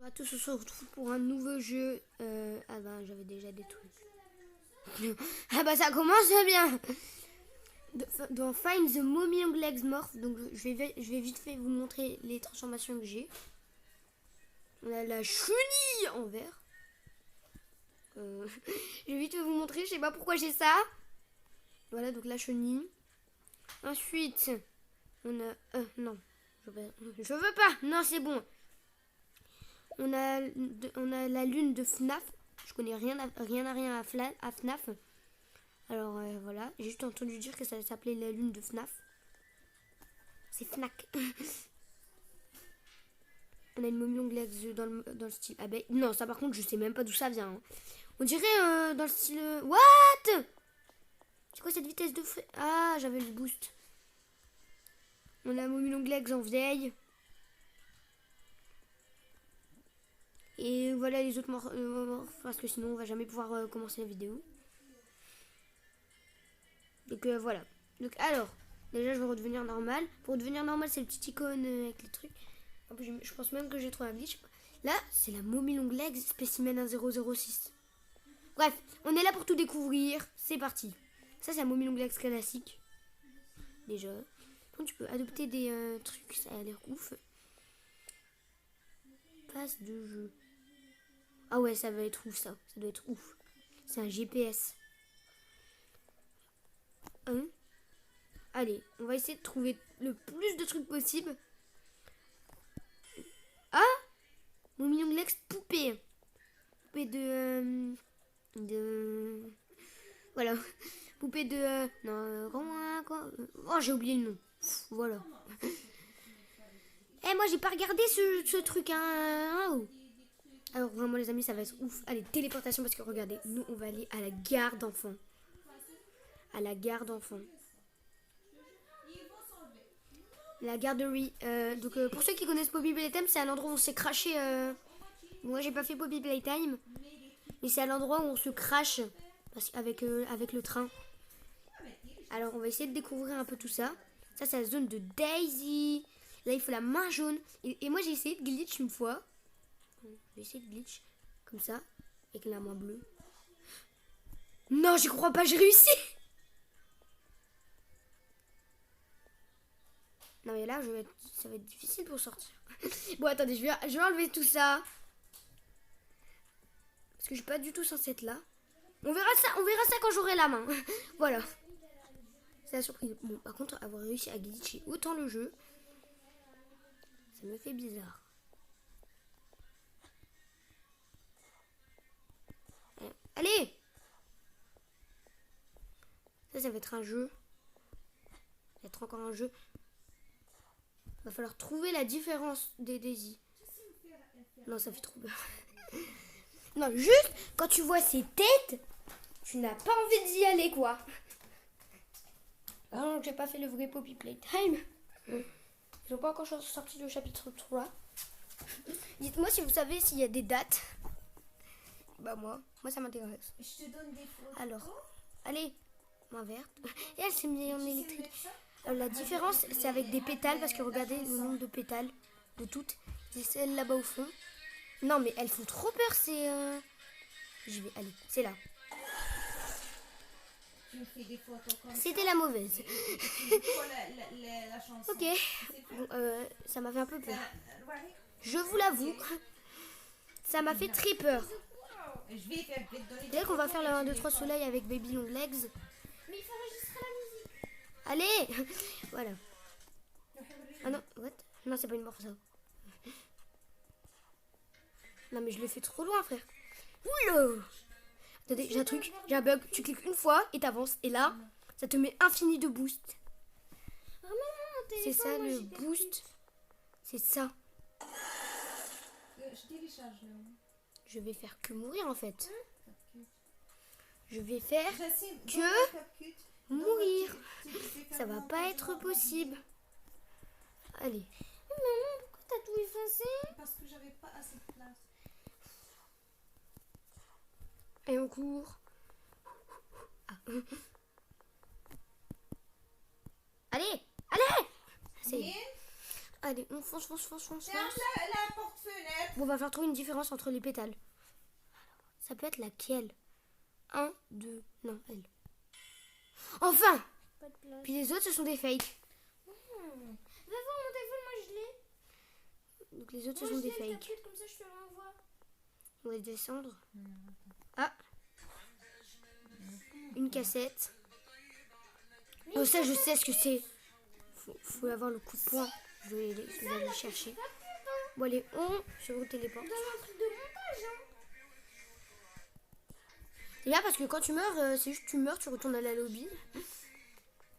On va tous se retrouver pour un nouveau jeu. Ah ben j'avais déjà des trucs. Ah bah ça commence bien. Dans Find the Mommy Long Legs Morph. Donc je vais vite fait vous montrer les transformations que j'ai. On a la chenille en vert. Je vais vite fait vous montrer. Je sais pas pourquoi j'ai ça. Voilà donc la chenille. Ensuite on a non je veux pas. Non c'est bon. On a la lune de FNAF. Je connais rien à FNAF. Alors voilà, j'ai juste entendu dire que ça s'appelait la lune de FNAF. C'est FNAC. On a une momie longue legs dans le style abeille. Non, ça par contre, je sais même pas d'où ça vient. Hein. On dirait dans le style... What? C'est quoi cette vitesse de feu? Ah, j'avais le boost. On a momie longue legs en vieille. Et voilà les autres morts, parce que sinon on va jamais pouvoir commencer la vidéo. Donc voilà. Donc alors, déjà je vais redevenir normal. Pour devenir normal, c'est le petit icône avec les trucs. En plus, je pense même que j'ai trouvé un glitch. Là, c'est la momie long legs spécimen 1006. Bref, on est là pour tout découvrir. C'est parti. Ça, c'est la momie long legs classique. Déjà. Donc, tu peux adopter des trucs, ça a l'air ouf. Passe de jeu. Ah ouais, ça va être ouf ça. Ça doit être ouf. C'est un GPS. Hein? Allez, on va essayer de trouver le plus de trucs possible. Ah! Mon mignon Lex poupée. Poupée de... Voilà. Poupée de... non, comment... Oh, j'ai oublié le nom. Voilà. Eh, moi, j'ai pas regardé ce truc, hein. Oh. Alors, vraiment, les amis, ça va être ouf. Allez, téléportation, parce que regardez, nous, on va aller à la gare d'enfants. À la gare d'enfants. La garderie. Donc, pour ceux qui connaissent Poppy Playtime, c'est un endroit où on s'est craché. Moi, j'ai pas fait Poppy Playtime. Mais c'est à l'endroit où on se crache avec le train. Alors, on va essayer de découvrir un peu tout ça. Ça, c'est la zone de Daisy. Là, il faut la main jaune. Et moi, j'ai essayé de glitch une fois. J'ai essayé de glitch. Comme ça. Avec la main bleue. Non, j'y crois pas, j'ai réussi. Non, mais là, ça va être difficile pour sortir. Bon, attendez, je vais enlever tout ça. Parce que je suis pas du tout censée être là. On verra ça quand j'aurai la main. Voilà. C'est la surprise. Bon, par contre, avoir réussi à glitcher autant le jeu, ça me fait bizarre. Allez! Ça va être un jeu. Ça va être encore un jeu. Va falloir trouver la différence des Daisy. Non, ça fait trop peur. Non, juste quand tu vois ces têtes, tu n'as pas envie d'y aller, quoi. Ah non, j'ai pas fait le vrai Poppy Playtime. Ils n'ont pas encore sorti le chapitre 3. Dites-moi si vous savez s'il y a des dates. Bah moi ça m'intéresse. Je te donne des photos. Alors, allez, main verte. Et elle s'est mise en électrique. La différence, c'est avec des pétales, parce que regardez le nombre de pétales de toutes. C'est celle là-bas au fond. Non, mais elles font trop peur, c'est... Allez, c'est là. C'était la mauvaise. Ok. Bon, ça m'a fait un peu peur. Je vous l'avoue. Ça m'a fait très peur. Dès qu'on va faire le 1, 2, 3 soleil avec Baby Long Legs. Mais il faut enregistrer la Allez. musique. Voilà. Ah non, what? Non, c'est pas une morph ça. Non, mais je l'ai fait trop loin, frère. Oula! Attendez, j'ai un truc, j'ai un bug. Tu cliques une fois et t'avances. Et là, ça te met infini de boost. C'est ça le boost. C'est ça. Je télécharge là. Je vais faire que mourir en fait. Je vais faire que mourir. Ça va pas être possible. Allez. Maman, pourquoi t'as tout effacé? Parce que j'avais pas assez de place. Et on court. Ah. Allez, allez. Allez, on fonce, fonce, fonce, fonce, Ferme fonce. la porte-fenêtre. Bon, on va faire trouver une différence entre les pétales. Ça peut être laquelle? 1, 2, non, elle. Enfin! Pas de place. Puis les autres, ce sont des fakes. Va voir mon téléphone, moi je l'ai. Donc les autres, ce Moi sont je des l'ai, le fakes. tapis, comme ça je te l'envoie. On va descendre. Ah! Une cassette. Oh, ça, je sais ce que c'est. Faut avoir le coup de poing. Je vais aller chercher. Bon, allez, on se téléporte. Dans un truc de montage, hein. C'est bien parce que quand tu meurs, c'est juste tu meurs, tu retournes à la lobby.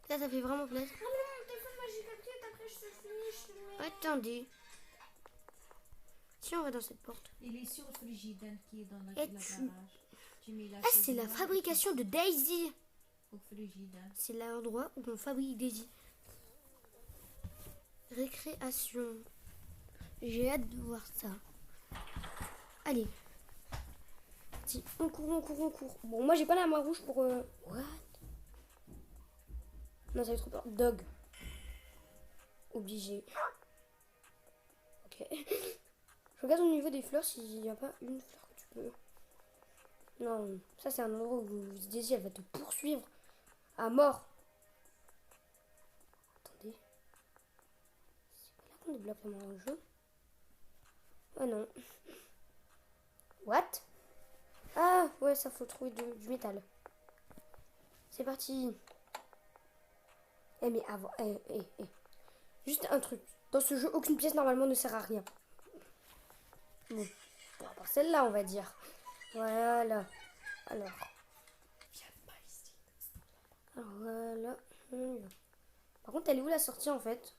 Là, ça fait vraiment plaisir. Ah non, mon téléphone, moi j'ai capté, après je te finis, je te le mets. Attendez. Si on va dans cette porte. Il est sur le frigidaire qui est dans la Et garage. Tu mets la Ah, c'est la chose fabrication de Daisy. au frigidaire. C'est l'endroit où on fabrique Daisy. Récréation. J'ai hâte de voir ça. Allez. Si, on court, on court, on court. Bon, moi j'ai pas la main rouge pour... What? Non, ça fait trop peur. Dog. Obligé. Ok. Je regarde au niveau des fleurs s'il n'y a pas une fleur que tu peux... Non, ça c'est un endroit où Daisy elle va te poursuivre à mort. Attendez. C'est pas là qu'on débloque la main en jeu. Ah non. What? Ah ouais, ça faut trouver du métal. C'est parti. Eh mais avant... Juste un truc. Dans ce jeu, aucune pièce normalement ne sert à rien. Bon, à part celle-là, on va dire. Voilà. Alors. Alors voilà. On y va. Par contre, elle est où la sortie en fait?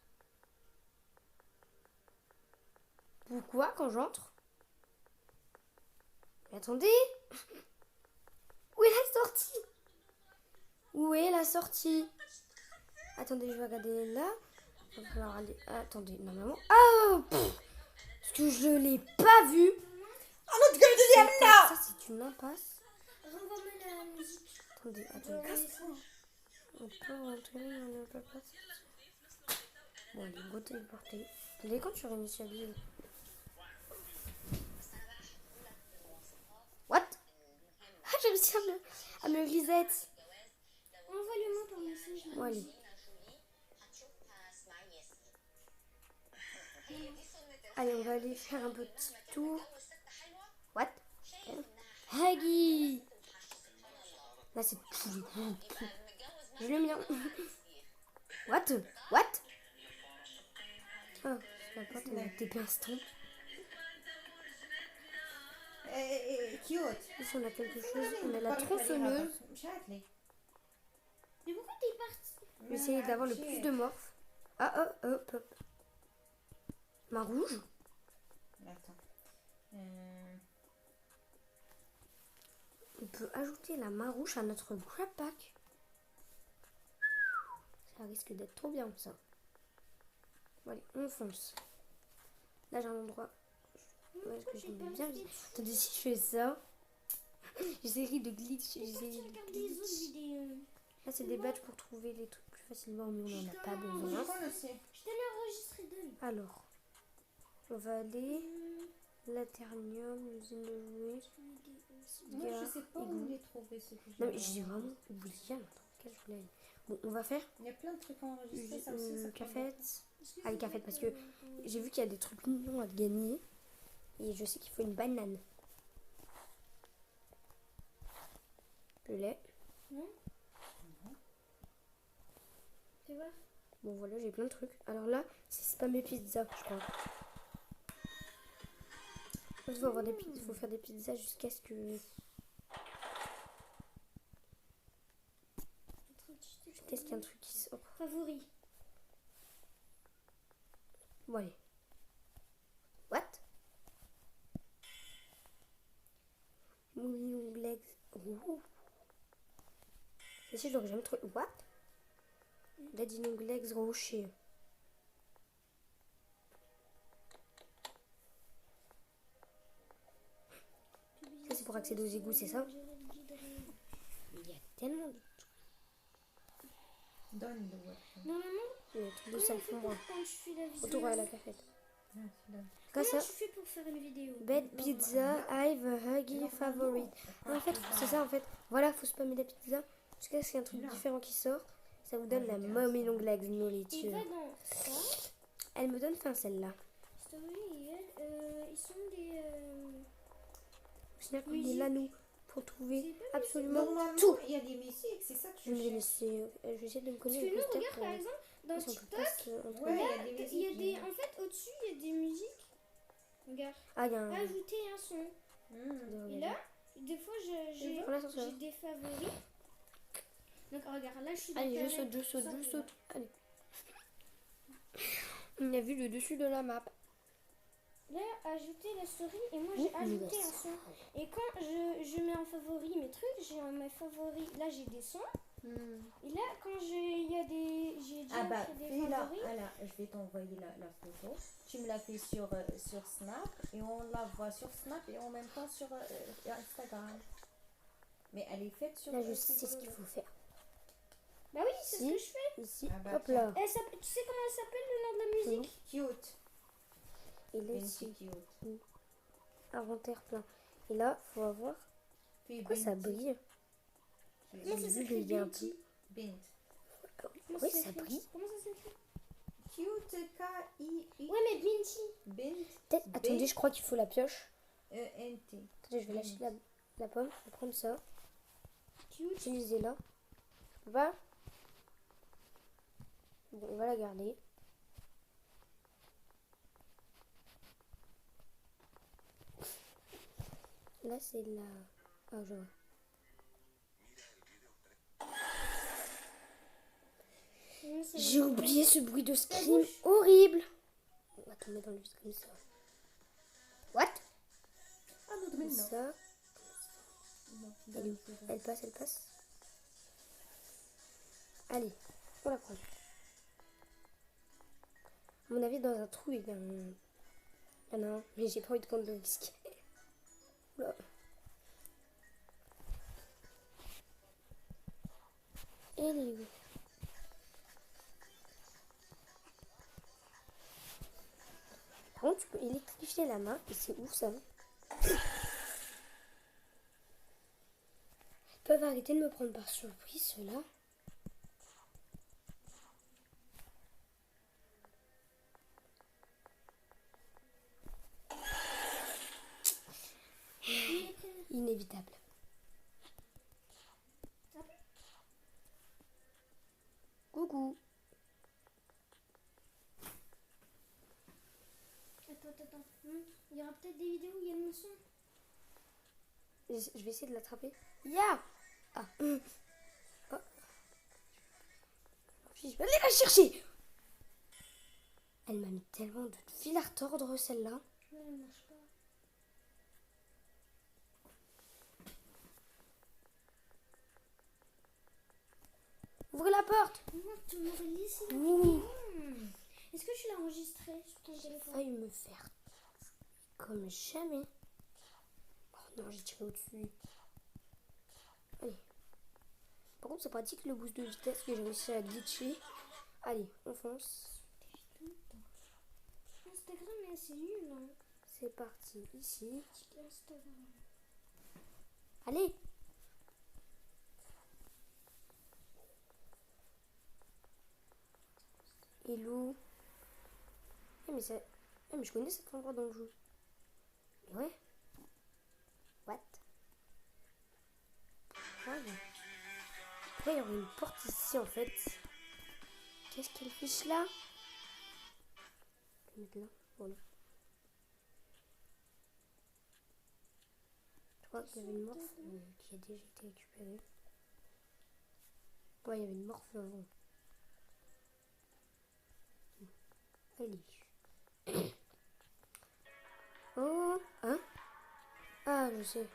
Pourquoi quand j'entre? Mais attendez. Où est la sortie? Où est la sortie? Attendez, je vais regarder là. Il va falloir aller... Attendez, normalement... Ah, parce que je l'ai pas vu. Oh notre gueule de diable là. Ça, c'est une impasse. Renvoie-moi la musique. Attendez. On peut rentrer, on ne peut pas sortir. Bon, allez, go téléporter. Attendez, quand tu réinitialises... What? Ah, j'ai réussi à me reset. Envoie-le-moi par message. Bon, allez. Allez, on va aller faire un petit tour. What? Haggy! Là, c'est tout. Je le mien. What? What? Ah, la porte, elle a TP instant. Cute. Ici, on a quelque chose. On a la tronçonneuse. Mais pourquoi t'es parti? Je vais essayer d'avoir le plus de morph. Ah, hop, hop. Main rouge. Attends. On peut ajouter la main rouge à notre grab pack. Ça risque d'être trop bien ça. Bon, allez, on fonce. Là j'ai un endroit. Ouais, est-ce que j'aime bien. Attendez, si je fais ça. J'essaie de glitch. Regarde les autres vidéos. Là c'est des badges pour trouver les trucs plus facilement, mais on n'en a pas besoin. Je t'ai enregistré deux. Alors, on va aller. Laternium, l'usine de jouets. Moi, je sais pas où les trouver ce que j'ai. Non mais j'ai vraiment oublié dans lequel je voulais aller. Bon, on va faire Il y a plein de trucs enregistrés, ça aussi. Ça cafette. Ah, les cafettes, parce que j'ai vu qu'il y a des trucs mignons à gagner. Et je sais qu'il faut une banane. Le lait. Tu vois? Bon, voilà, j'ai plein de trucs. Alors là, c'est spammer pizza, je crois. Il faut faire des pizzas jusqu'à ce que... Jusqu'à ce qu'il y ait un truc qui sort. Favori. Bon, allez. What? Mouillon legs. Oh. Si je l'aurais jamais trouvé. What? Daddy long legs rocher. Ça c'est pour accéder aux égouts, c'est ça? Il y a tellement de... Donne le Normalement, Les trucs de sel fond brun. Quand je fais la vidéo. Retour à la cafette. Ah, celui-là. Comme Comment ça. tu fais pour faire une vidéo? Bed pizza, I've a huggy favorite. En fait, c'est ça en fait. Voilà, faut spammer la pizza. Jusqu'à ce qu'il y ait un truc différent qui sort. Ça vous donne la mommy long legs Il nourriture. va dans ça. Elle me donne faim celle-là. Story et elle, ils sont des. Sinon, on est là nous pour trouver C'est pas absolument Normalement, tout. il y a des musiques, c'est ça que Je je vais cherche. laisser. Je vais essayer de me Parce connaître que le nous, poster regarde par exemple, dans si on peut TikTok, pas se- entre- Ouais, là, il y a des il y a musiques. des. En fait, au-dessus, il y a des musiques. Regarde. Ah, il y a un. Ajouter un son. Et là, des fois, j'ai Prends l'ascenseur. j'ai des favoris. Donc, regarde, là, je suis Allez, je dans saute, je saute, ça, je là. saute. Allez. On a vu le dessus de la map. Là, ajouter la story et moi j'ai ajouté un son. Et quand je mets en favori mes trucs, j'ai en mes favoris, là j'ai des sons. Et là, quand il y a des. J'ai déjà Ah bah, fait des fais-la. favoris. Voilà, je vais t'envoyer la photo. Tu me la fais sur Snap et on la voit sur Snap et en même temps sur Instagram. Mais elle est faite sur... Là, je sais ce qu'il faut faire. Bah oui, c'est Si. ce que je fais. Ici, Ah bah, hop là. Tu sais comment elle s'appelle le nom de la musique? Cute. Et là, Benji ici, cute. inventaire plein. Et là, faut avoir. Puis Pourquoi ça Benji. brille? Comment J'ai ça vu le s'écrit lien un Benji? Bint. Comment Oui, ça ça s'écrit? brille. Comment ça s'écrit? Cute, K-I-I. Ouais, mais Benji. Bint. Peut-être, attendez, je crois qu'il faut la pioche. E-N-T. Attendez, je vais lâcher la pomme. Je vais prendre ça. Cute. Utiliser là. Je peux pas. Bon, on va la garder. Là, c'est la. Ah, je vois. J'ai oublié ce bruit de scream horrible. On va tomber dans le scream ça. What? Ah non, mais non. Ça. Non, Elle est où? Elle passe, elle passe. Allez, on la prend. À mon avis, dans un trou, il y en a un. Mais j'ai pas envie de prendre le risque. Oula. Elle est où? Par contre, tu peux électrifier la main. Et c'est ouf ça. Ils peuvent arrêter de me prendre par surprise, ceux-là. Inévitable. Coucou. Attends. Il y aura peut-être des vidéos où il y a le son. Je vais essayer de l'attraper. Ya! Ah. Oh. Je vais aller la chercher. Elle m'a mis tellement de fil à retordre celle-là. Ouais, elle marche pas. Ouvrez la porte. Non, tu m'aurais laissé la Ouh. vidéo. Est-ce que tu l'as enregistré sur ton J'ai téléphone? failli me faire comme jamais. Oh non, j'ai tiré au-dessus. Allez. Par contre, c'est pratique le boost de vitesse que j'ai réussi à glitcher. Allez, on fonce. Instagram, mais c'est nul, hein. C'est parti. Ici. Instagram. Allez. Hello. Mais ça... mais je connais cet endroit dans le jeu. Mais ouais. What? Ah, ouais. Pourquoi il y aurait une porte ici en fait? Qu'est-ce qu'elle fiche là? Je vais mettre là. Voilà. Je crois qu'il y avait une morphe qui a déjà été récupérée. Ouais, il y avait une morphe avant. Allez. Oh, hein? Ah, je sais.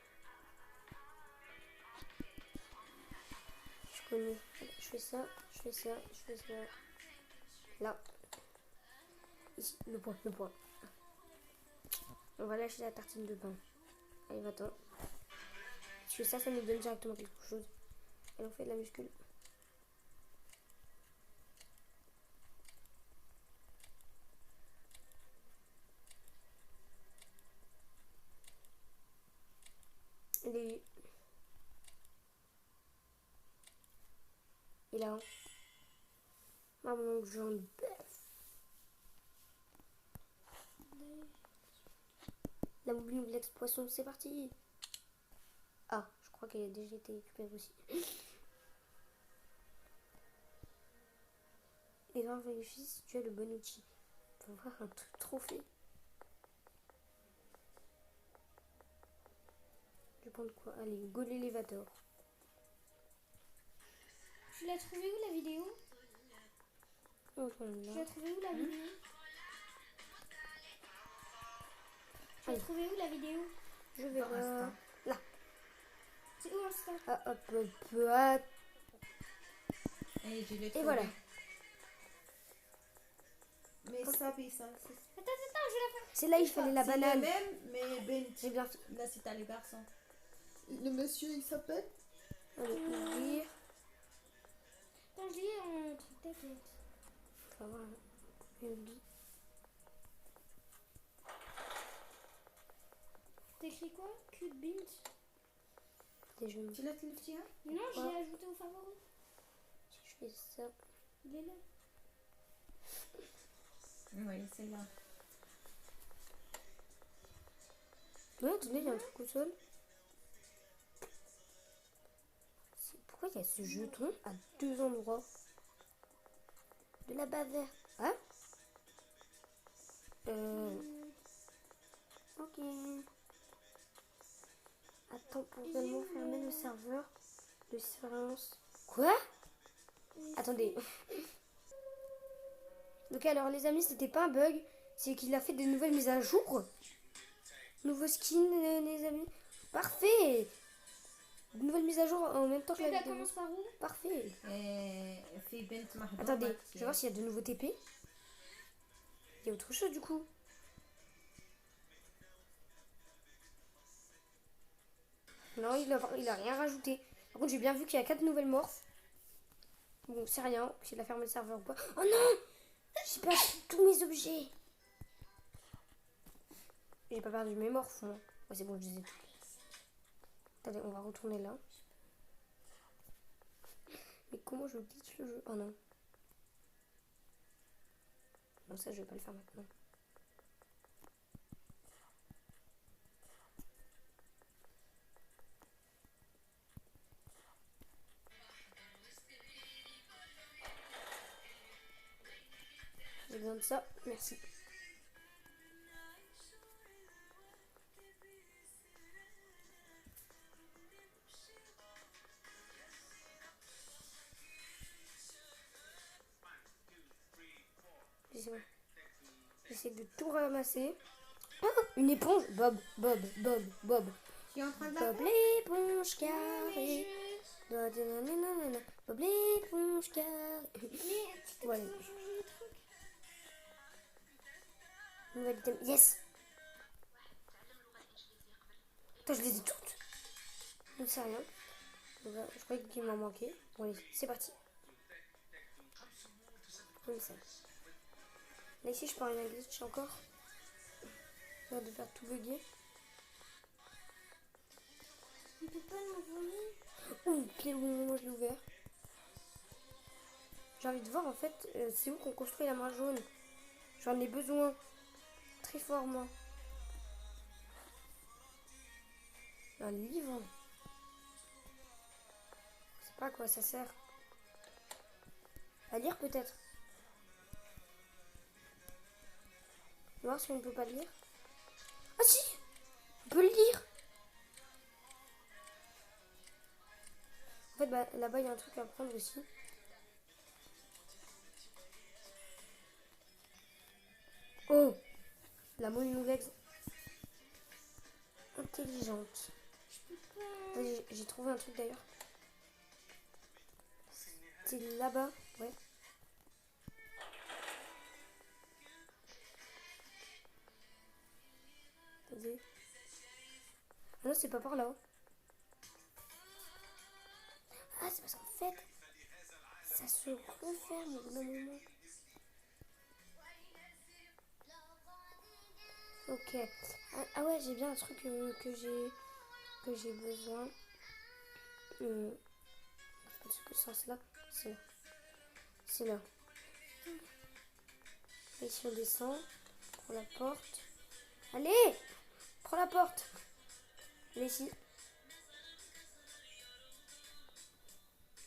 Je connais. Je fais ça, je fais ça, je fais ça. Là. Ici, le point, le point. On va lâcher la tartine de pain. Allez, va-t'en. Si je fais ça, ça nous donne directement quelque chose. Allez, on fait de la muscule. là. Maman, que j'en bœuf. La mobile de l'ex-poisson, c'est parti. Ah, je crois qu'elle a déjà été récupérée aussi. Et là, vérifie si tu as le bon outil. Pour voir un truc trophée. Je vais prendre quoi? Allez, go l'élévateur. Tu l'as trouvé où la vidéo? Oh, Tu là. l'as trouvé où la vidéo? Tu l'as trouvé où la vidéo? Je vais Dans voir. Insta. Là. C'est où Insta? Ah, hop, hop, hop. Et je l'ai Et trouvé. voilà. Mais ça, puis ça. Attends, je vais la faire. C'est là, il fallait la C'est le banane. même, mais Ben. J'ai bien fait. Là, c'est t'as les garçons. Le monsieur, il s'appelle? Allez, ouvrir. Attends, je lis en truc t'inquiète. Faut avoir une bille. T'écris quoi? Cute Bint? Et je me Tu l'as le tien? Non, je Quoi? l'ai ajouté au favori. si je fais ça. Il est là. Oui, c'est là. Ouais, attendez, il y a un truc au sol. Pourquoi il y a ce jeton à 2 endroits? De la bavette. Hein? Ok. Attends, pour également fermer le serveur de surveillance. Quoi? Attendez. Donc alors les amis, c'était pas un bug, c'est qu'il a fait de nouvelles mises à jour. Nouveau skin, les amis. Parfait. De nouvelles mises à jour en même temps que Tu veux la qu'elle vidéo. commence par où? Parfait. في بنت محظوظة Attendez, je vais كتير. voir s'il y a de nouveaux TP. Il y a autre chose du coup. Non, il a rien rajouté. Par contre, j'ai bien vu qu'il y a 4 nouvelles morphes. Bon, c'est rien, s'il a fermé le serveur ou pas. Oh non! J'ai perdu tous mes objets. J'ai pas perdu mes morphes, moi. Ouais, c'est bon, je les ai toutes. Attendez, on va retourner là. Mais comment je glitch le jeu? Oh non. Non, ça, je vais pas le faire maintenant. J'ai besoin de ça, merci. J'essaie de tout ramasser. Oh, une éponge. Bob, Bob, Bob, Bob. Tu es en train de la Bob l'éponge carrée. Bob l'éponge carrée. Mais Voilà. tu peux changer le truc. Nouvelle item. Yes. Attends, je les ai toutes. Je ne sais rien. Donc là, je croyais qu'il m'en manquait. Bon, allez, c'est parti. Comme ça. Là, ici, je peux rien glitch encore. Ça va de faire tout bugger. On peut pas l'envoyer. Ouh, pile au moment où je l'ai ouvert. J'ai envie de voir en fait, c'est où qu'on construit la main jaune. J'en ai besoin. Très fort, moi. Un livre. Je sais pas à quoi ça sert. À lire peut-être. On va voir si on ne peut pas le lire. Ah si! On peut le lire! En fait, bah, là-bas, il y a un truc à prendre aussi. Oh! La monolegs intelligente. Vas-y, j'ai trouvé un truc d'ailleurs. C'est là-bas, ouais. Attendez. Ah non, c'est pas par là. Ah, c'est parce qu'en fait, ça se referme au bout d'un moment. Ok. Ah ouais, j'ai bien un truc que j'ai besoin. C'est pas ce sens là. C'est là. C'est là. Et ici on descend. Prends la porte. Allez! Prends la porte. Allez ici.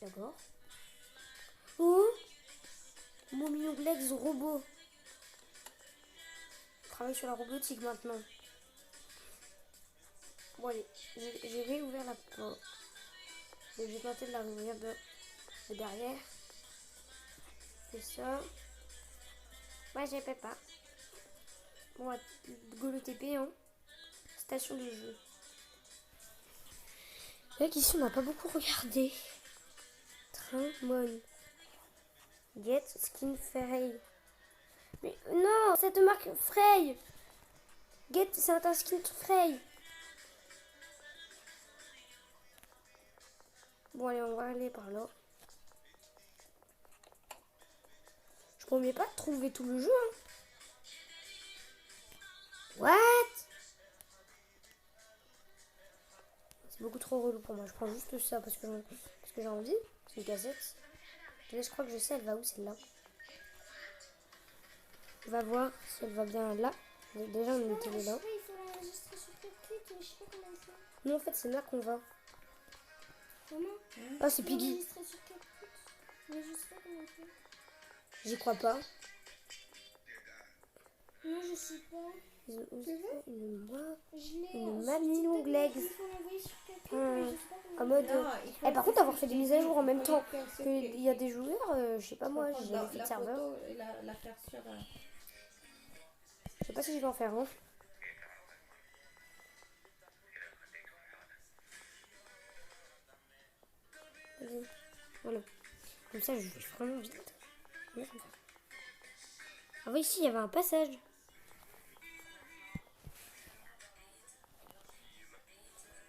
D'accord. Oh! Mon mignon Glex robot. Je travaille sur la robotique maintenant. Bon allez, j'ai réouvert la porte. J'ai tenté de la rouvrir de derrière. C'est ça. Ouais, j'ai fait pas. Bon, go le TP, hein. Station de jeu. C'est vrai qu'ici, on n'a pas beaucoup regardé. Train, mon. Get skin Frey. Mais non, cette marque Frey. Get, c'est un skin Frey. Bon, allez, on va aller par là. Je promets pas de trouver tout le jeu, hein. What? C'est beaucoup trop relou pour moi. Je prends juste ça parce que j'ai envie. C'est une cassette. Là, je crois que je sais, elle va où celle-là? On va voir si elle va bien là. Déjà, on était là. Il faut l'enregistrer sur CapCut, mais je sais pas comment on fait. Non, en fait, c'est là qu'on va. Comment? Ah, c'est Piggy. L'enregistrer sur CapCut, mais je sais pas comment on fait. J'y crois pas. Non, je sais pas. Une Je mamie onglex. Il faut l'envoyer sur CapCut, mais je sais pas comment En on mode. Non, il faut Par contre, avoir fait des mises à jour en même temps que qu'il y a des joueurs, je sais pas moi, j'ai jamais fait de la serveur. photo et la faire sur... Je sais pas si je vais en faire un. Vas-y. Voilà. Comme ça, je vais vraiment vite. Ah oui, ici, il y avait un passage.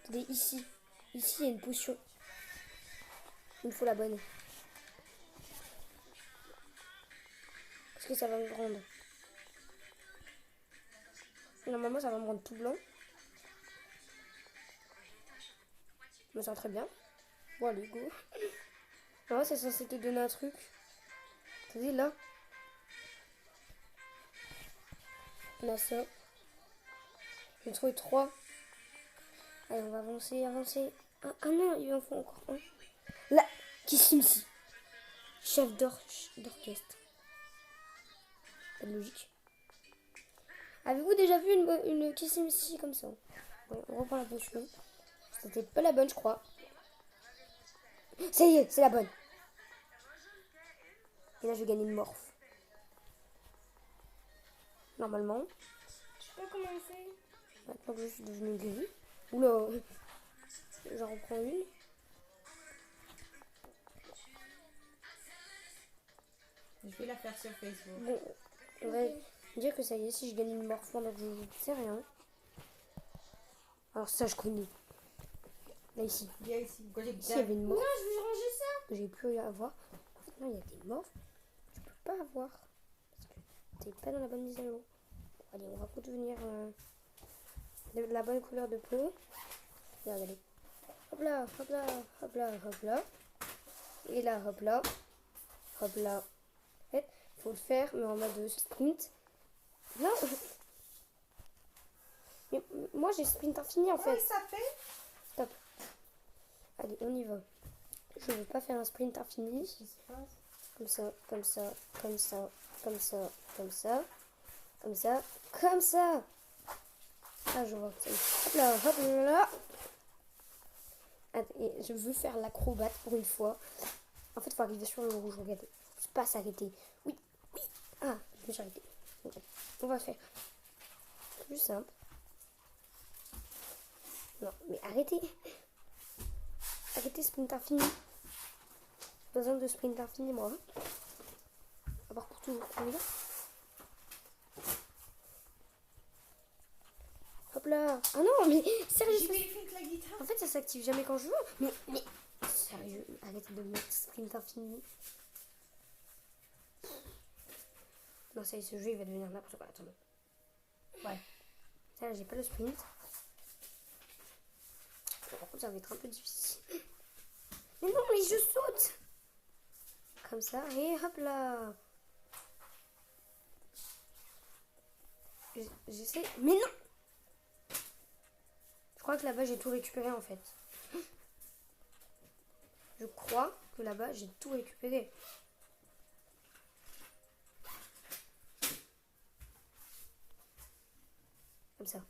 Attendez, ici. Ici, il y a une potion. Il me faut la bonne. Est-ce que ça va me rendre? Normalement, ça va me rendre tout blanc. Je me sens très bien. Bon, allez, go. Non, c'est censé te donner un truc. Attendez, là. On a ça. J'ai trouvé 3. Allez, on va avancer, avancer. Ah non, il en faut encore un. Là, Kissimsi. Chef d'orchestre. Pas de logique. Avez-vous déjà vu une Kissimsi comme ça? Ouais, on reprend la potion. C'était pas la bonne, je crois. Ça y est, c'est la bonne. Et là, je vais gagner une morph. Normalement. Je sais pas comment on fait. Maintenant que je suis devenue gris. Oula. J'en reprends une. Je vais la faire sur Facebook. Bon, on va dire que ça y est, si je gagne une morph pendant que je joue, c'est rien. Alors ça, je connais. Là, ici. Viens ici. Ici, il y avait une morph Non, je veux ranger ça. que j'ai pu avoir. En fait, non, il y a des morphs que tu peux pas avoir. Parce que t'es pas dans la bonne mise à jour. Bon, allez, on va redevenir de la bonne couleur de peau. Et regardez. Hop là, hop là, hop là, hop là. Et là, hop là. Hop là. En fait, faut le faire, mais en mode sprint. Là. Mais moi, j'ai sprint infini en Comment fait. il s'appelle? Stop. Allez, on y va. Je veux pas faire un sprint infini. Qu'est-ce qui se passe? Comme ça, comme ça, comme ça, comme ça, comme ça, comme ça, comme ça. Ah, je vois. Hop là, hop là. Et je veux faire l'acrobate pour une fois. En fait, il faut arriver sur le rouge. Regardez. Je pas s'arrêter. Oui, oui. Ah, je me suis arrêtée. Ok. On va faire plus simple. Non, mais arrêtez. Arrêtez sprint infini. Besoin de sprint infini, moi. À part pour toujours courir. Hop là. Ah non, mais sérieux. J'ai vérifié avec la guitare. En fait, ça s'active jamais quand je veux. Mais sérieux, arrêtez de mettre sprint infini. Non, ça y est, ce jeu il va devenir n'importe quoi. Attendez. Ouais. Ça, là, j'ai pas le sprint. Par contre, ça va être un peu difficile. Mais non, mais je saute. Comme ça. Et hop là. J'essaie. Mais non! Je crois que là-bas j'ai tout récupéré en fait. Je crois que là-bas j'ai tout récupéré. Comme ça.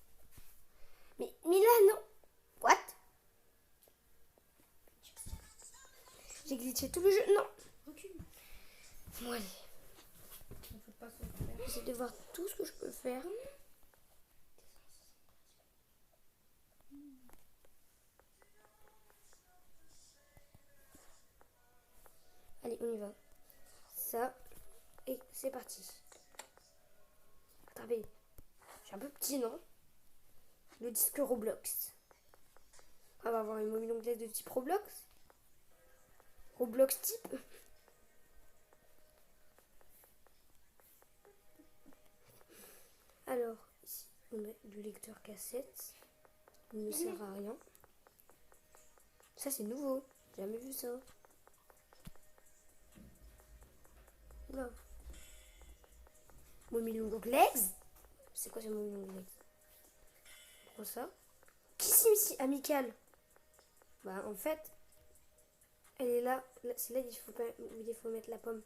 Mais là non! What? J'ai glitché tout le jeu. Non! Recule. Bon allez. Il faut pas se faire. J'essaie de voir tout ce que je peux faire. Allez, on y va. Ça. Et c'est parti. Attrapez. Je suis un peu petit, non? Le disque Roblox. On va avoir une mobile anglaise de type Roblox. Roblox type. Alors, ici, on a du lecteur cassette. Il ne sert à rien. Ça, c'est nouveau. J'ai jamais vu ça. Là. Mommy Long Legs. C'est quoi ce Mommy Long Legs? Pourquoi ça? Qui c'est ici? Amical. Bah, en fait, elle est là. C'est là qu'il faut mettre la pomme.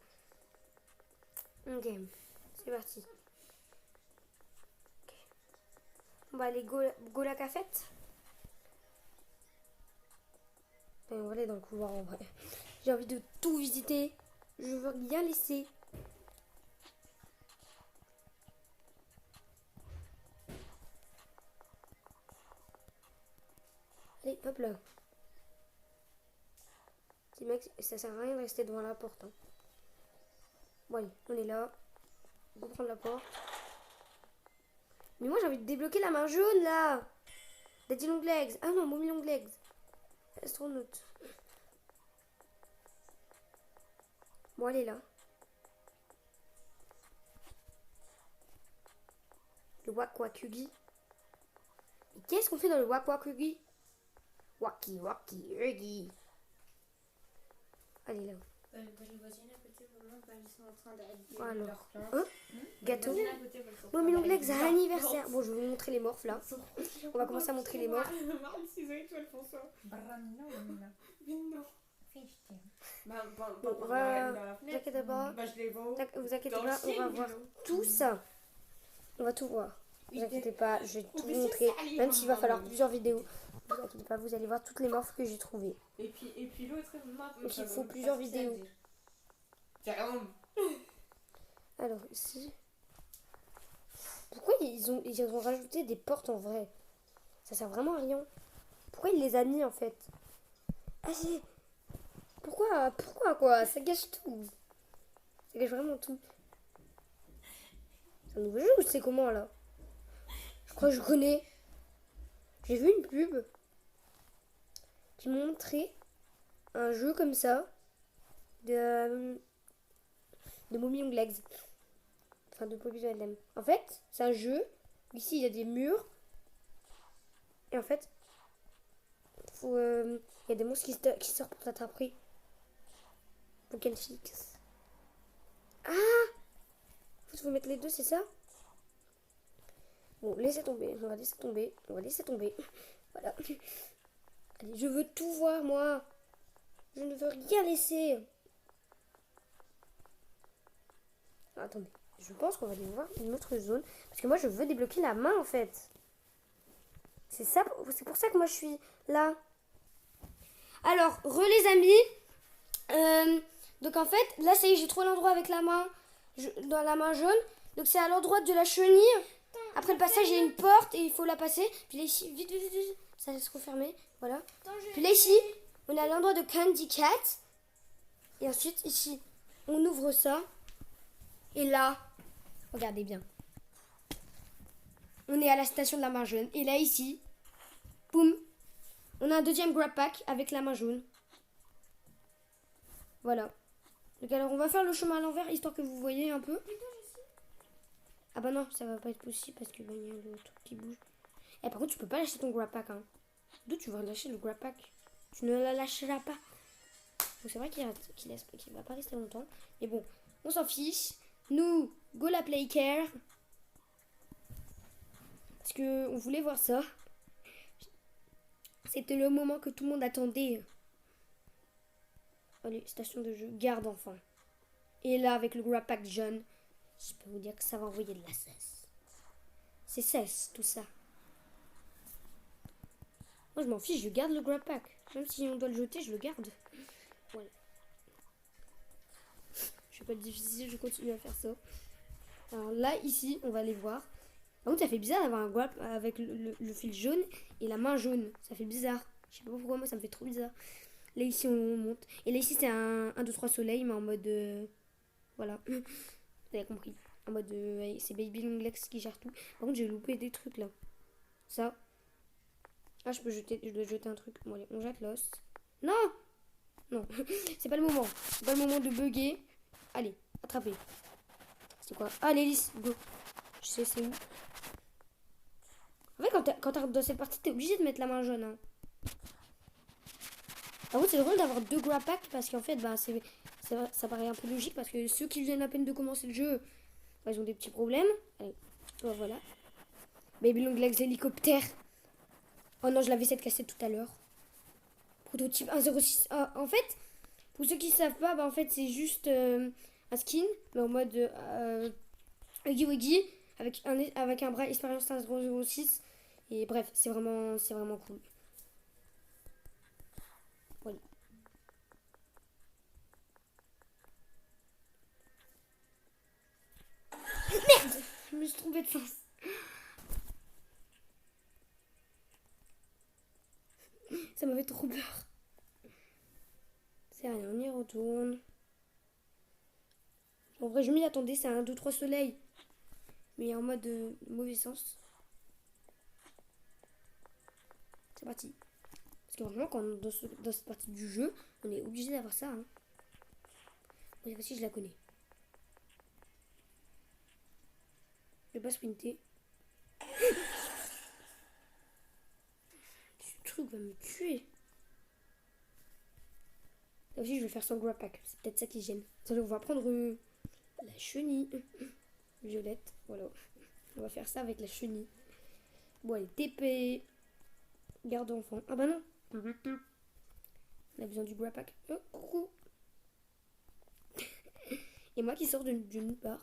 Ok, c'est parti. On va aller go la cafette. Et on va aller dans le couloir en vrai. J'ai envie de tout visiter. Je veux rien laisser. Allez, hop là. Petit mec, ça sert à rien de rester devant la porte. Hein. Bon allez, on est là. On va prendre la porte. Mais moi j'ai envie de débloquer la main jaune là. Daddy Long Legs. Ah non, Mommy Long Legs. Astronaute. Bon, elle est là. Le Wakwakugi. Mais qu'est-ce qu'on fait dans le Wakwakugi? Waki, Huggy. Allez là. Les voisines à côté, vraiment, ils sont en train d'habiller Voilà. leur plantes. Hein? Gâteau. Les voisines à côté, elles sont en Mommy train Long Legs, d'habiller anniversaire. Bon, je vais vous montrer les morphes là. On va commencer à montrer les morphes. Marle, ciseaux et tout, elles font ça. Branno, Mais non. Fichte. Bah, Bon, on va. Vous inquiétez pas. Bah, je les vois. Vous inquiétez Dans le pas, on va ciel, voir dis-donc. tout ça. On va tout voir. Vous inquiétez pas, je vais tout Mais vous c'est montrer. ça, les Même s'il va mamans. falloir plusieurs vidéos. Vous inquiétez pas, vous allez voir toutes les morphes que j'ai trouvées. Et puis l'autre, Donc il faut plusieurs vidéos. Tiens, Alors ici. Pourquoi ils ont rajouté des portes en vrai? Ça sert vraiment à rien. Pourquoi il les a mis en fait? Ah c'est. Pourquoi quoi? Ça gâche tout. Ça gâche vraiment tout. C'est un nouveau jeu ou c'est comment là? Je crois que je connais. J'ai vu une pub qui montrait un jeu comme ça de Mommy Long Legs. Enfin de Poppy LM. En fait, c'est un jeu. Ici, il y a des murs. Et en fait, il y a des monstres qui sortent pour t'attraper. Pour qu'elle fixe. Ah! Il faut mettre les deux, c'est ça? Bon, laissez tomber. On va laisser tomber. On va laisser tomber. Voilà. Allez, je veux tout voir, moi. Je ne veux rien laisser. Ah, attendez. Je pense qu'on va aller voir une autre zone. Parce que moi, je veux débloquer la main, en fait. C'est ça. C'est pour ça que moi, je suis là. Alors, les amis. Donc, en fait, là, ça y est, j'ai trouvé l'endroit avec la main. Dans la main jaune. Donc, c'est à l'endroit de la chenille. Après le passage, il y a une porte et il faut la passer. Puis là, ici, vite. Ça laisse refermer. Voilà. Puis là, ici, on est à l'endroit de Candy Cat. Et ensuite, ici, on ouvre ça. Et là, regardez bien. On est à la station de la main jaune. Et là, ici, boum, on a un deuxième grab pack avec la main jaune. Voilà. Donc alors, on va faire le chemin à l'envers, histoire que vous voyez un peu. Ah bah non, ça va pas être possible parce que il y a le truc qui bouge. Eh, par contre, tu peux pas lâcher ton grab pack. Hein. D'où tu vas lâcher le grab pack? Tu ne la lâcheras pas. Donc c'est vrai qu'il va pas rester longtemps. Mais bon, on s'en fiche. Nous, go la play care. Parce que on voulait voir ça. C'était le moment que tout le monde attendait. Allez, station de jeu, garde enfant. Et là, avec le Grab Pack John, je peux vous dire que ça va envoyer de la cesse. C'est cesse, tout ça. Moi, je m'en fiche, je garde le Grab Pack. Même si on doit le jeter, je le garde. Voilà. Je suis pas difficile, je continue à faire ça. Alors là, ici, on va aller voir. Par contre, ça fait bizarre d'avoir un Grab avec le fil jaune et la main jaune. Ça fait bizarre. Je sais pas pourquoi, moi, ça me fait trop bizarre. Là, ici, on monte. Et là, ici, c'est un 2, 3 soleil, mais en mode... voilà. Vous avez compris. En mode... c'est Baby Longlegs qui gère tout. Par contre, j'ai loupé des trucs, là. Ça. Ah, je dois jeter un truc. Bon, allez, on jette l'os. Non! Non. C'est pas le moment. C'est pas le moment de bugger. Allez, attrapez. C'est quoi? Ah, l'hélice. Go. Je sais, c'est où? En fait, quand t'arrives dans cette partie, t'es obligé de mettre la main jaune, hein. Par contre, c'est drôle d'avoir 2 grab packs parce qu'en fait, bah, ça paraît un peu logique parce que ceux qui viennent à peine de commencer le jeu, bah, ils ont des petits problèmes. Allez, bah, voilà. Baby Longlegs hélicoptère. Oh non, je l'avais cette cassette tout à l'heure. Prototype 106. Ah, en fait, pour ceux qui ne savent pas, bah, en fait, c'est juste un skin, mais en mode Huggy Wuggy avec un bras expérience 106. Et bref, c'est vraiment cool. Voilà. Merde! Je me suis trompée de sens. Ça m'avait trop peur. C'est rien, on y retourne. En vrai, je m'y attendais, c'est un 2, 3 soleil. Mais en mode mauvais sens. C'est parti. Parce que vraiment, quand dans cette partie du jeu, on est obligé d'avoir ça. Hein. Bon, voici, je la connais. Je vais pas sprinter. Ce truc va me tuer. Là aussi, je vais faire sans grab pack. C'est peut-être ça qui gêne. Attendez, on va prendre la chenille. Violette. Voilà. On va faire ça avec la chenille. Bon, allez, TP. Garde enfant. Ah bah non. On a besoin du grab pack. Oh, coucou. Et moi qui sors de nulle part.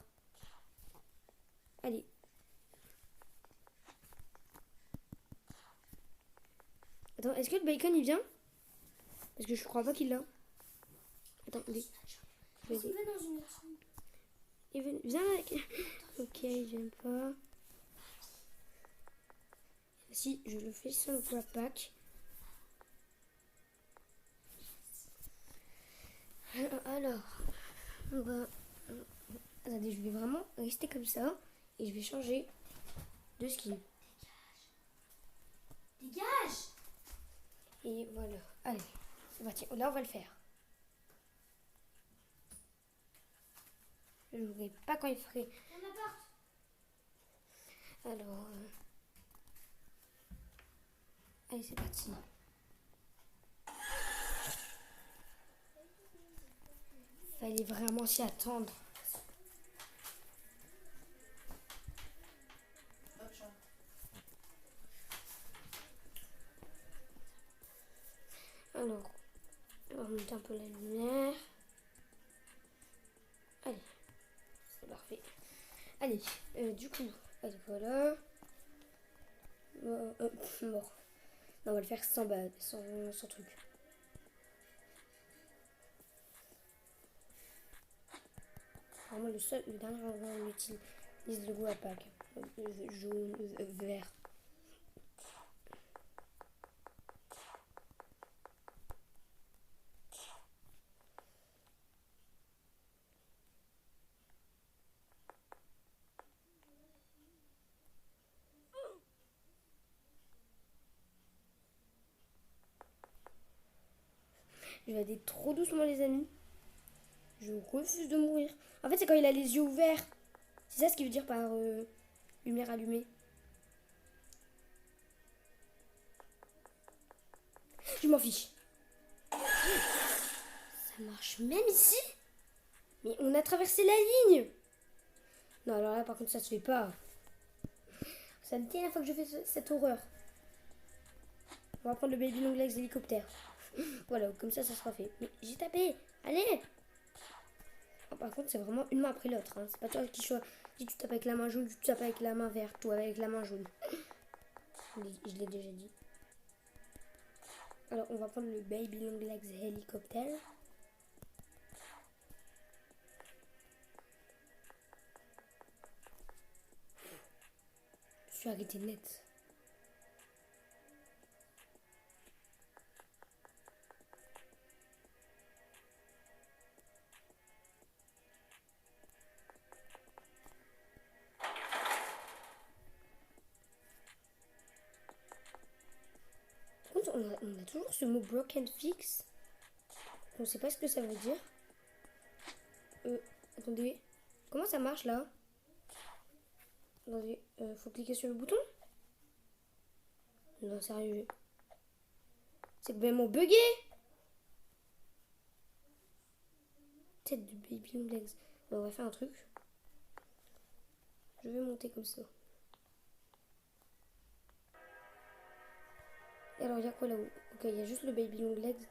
Allez. Attends, est-ce que le bacon il vient? Parce que je crois pas qu'il l'a. Attends, il est. Je vais aider. Il vient avec. Ok, il vient pas. Si, je le fais sur le grab pack. Alors, on va. Attendez, je vais vraiment rester comme ça. Et je vais changer de skin. Dégage! Et voilà. Allez, c'est parti. Là, on va le faire. Je ne jouerai pas quand il ferait. Alors. Allez, c'est parti. Fallait vraiment s'y attendre. Alors, on va monter un peu la lumière. Allez, c'est parfait. Allez, du coup, allez, voilà. Mort. Non, on va le faire sans base, sans truc. Vraiment, le dernier endroit où on utilise le goût à pack. Jaune, vert. Je vais aller trop doucement, les amis. Je refuse de mourir. En fait, c'est quand il a les yeux ouverts. C'est ça ce qu'il veut dire par lumière allumée. Je m'en fiche. Ça Ça marche même ici? Mais on a traversé la ligne. Non, alors là, par contre, ça se fait pas. C'est la dernière fois que je fais cette horreur. On va prendre le baby long legs hélicoptère. Voilà, comme ça sera fait. Mais j'ai tapé. Allez. Oh, par contre, c'est vraiment une main après l'autre. Hein. C'est pas toi qui choisis. Si tu tapes avec la main jaune, tu tapes avec la main verte ou avec la main jaune. Je l'ai déjà dit. Alors, on va prendre le baby long legs hélicoptère. Je suis arrêté net. On a toujours ce mot broken fix. On sait pas ce que ça veut dire. Attendez. Comment ça marche là? Attendez, faut cliquer sur le bouton? Non, sérieux. C'est vraiment bugué! Tête de baby long legs. On va faire un truc. Je vais monter comme ça. Et alors, il y a quoi là-haut? Ok, il y a juste le baby long legs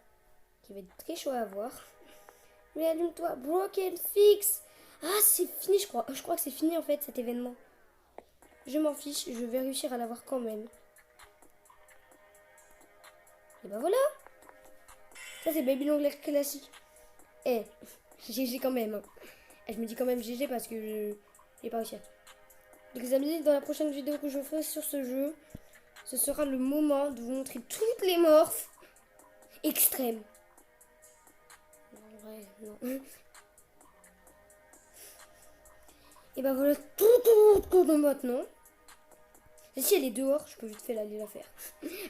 qui va être très chaud à avoir. Mais allume-toi, broken fix! Ah, c'est fini, je crois. Je crois que c'est fini en fait cet événement. Je m'en fiche, je vais réussir à l'avoir quand même. Et ben voilà! Ça, c'est baby long legs classique. Eh, GG quand même. Et je me dis quand même GG parce que j'ai pas réussi. Donc les amis, dans la prochaine vidéo que je ferai sur ce jeu, ce sera le moment de vous montrer toutes les morphs extrêmes. En vrai, non. Et ben voilà tout maintenant. Et si elle est dehors, je peux vite fait aller la faire.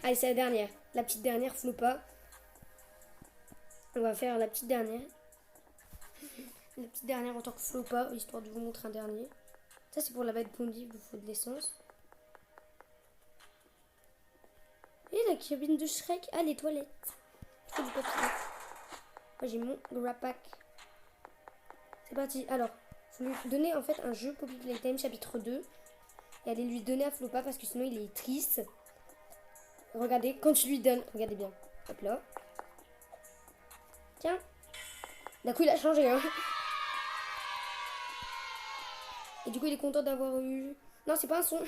Allez, c'est la dernière. La petite dernière, Flopa. On va faire la petite dernière. La petite dernière en tant que Flopa, histoire de vous montrer un dernier. Ça, c'est pour la bête Blondie, il vous faut de l'essence. Et la cabine de Shrek. Ah, les toilettes. Il faut du papier. Moi, j'ai mon wrap pack. C'est parti. Alors, faut lui donner en fait un jeu Poppy Playtime chapitre 2. Et aller lui donner à Flopa parce que sinon il est triste. Regardez, quand tu lui donnes, regardez bien. Hop là. Tiens. D'un coup, il a changé, hein. Et du coup, il est content d'avoir eu... Non, c'est pas un son.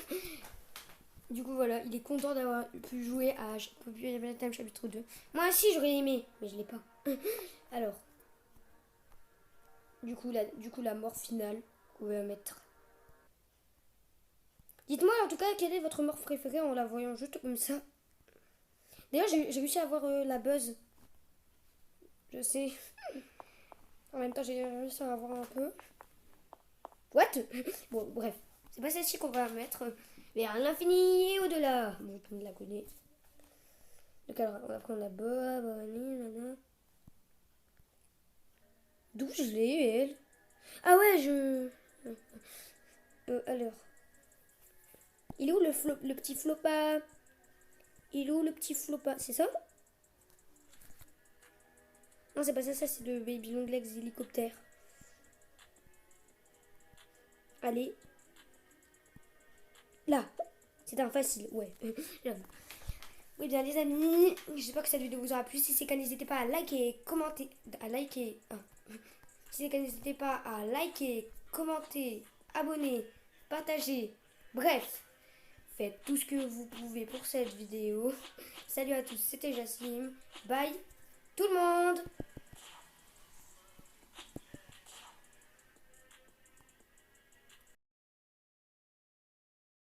Du coup, voilà, il est content d'avoir pu jouer à Poppy Playtime chapitre 2. Moi aussi, j'aurais aimé, mais je l'ai pas. Alors. Du coup, la mort finale, vous pouvez la mettre. Dites-moi en tout cas quelle est votre mort préférée en la voyant juste comme ça. D'ailleurs, j'ai réussi à avoir la buzz. Je sais. En même temps, j'ai réussi à avoir un peu. What? Bon, bref. C'est pas celle-ci qu'on va mettre. Vers l'infini et au-delà. Bon, tout le monde la connaît. Donc alors, on va prendre la Bob. D'où je l'ai eu, elle? Ah ouais, alors. Il est où le petit Flopa? Il est où le petit Flopa? C'est ça? Non, c'est pas ça, c'est le baby long legs hélicoptère. Allez. Là. C'est un facile, ouais. Oui, bien les amis, j'espère que cette vidéo vous aura plu. Si c'est le cas, n'hésitez pas à liker, commenter, Si c'est le cas, n'hésitez pas à liker, commenter, abonner, partager. Bref, faites tout ce que vous pouvez pour cette vidéo. Salut à tous, c'était Jasmine. Bye tout le monde.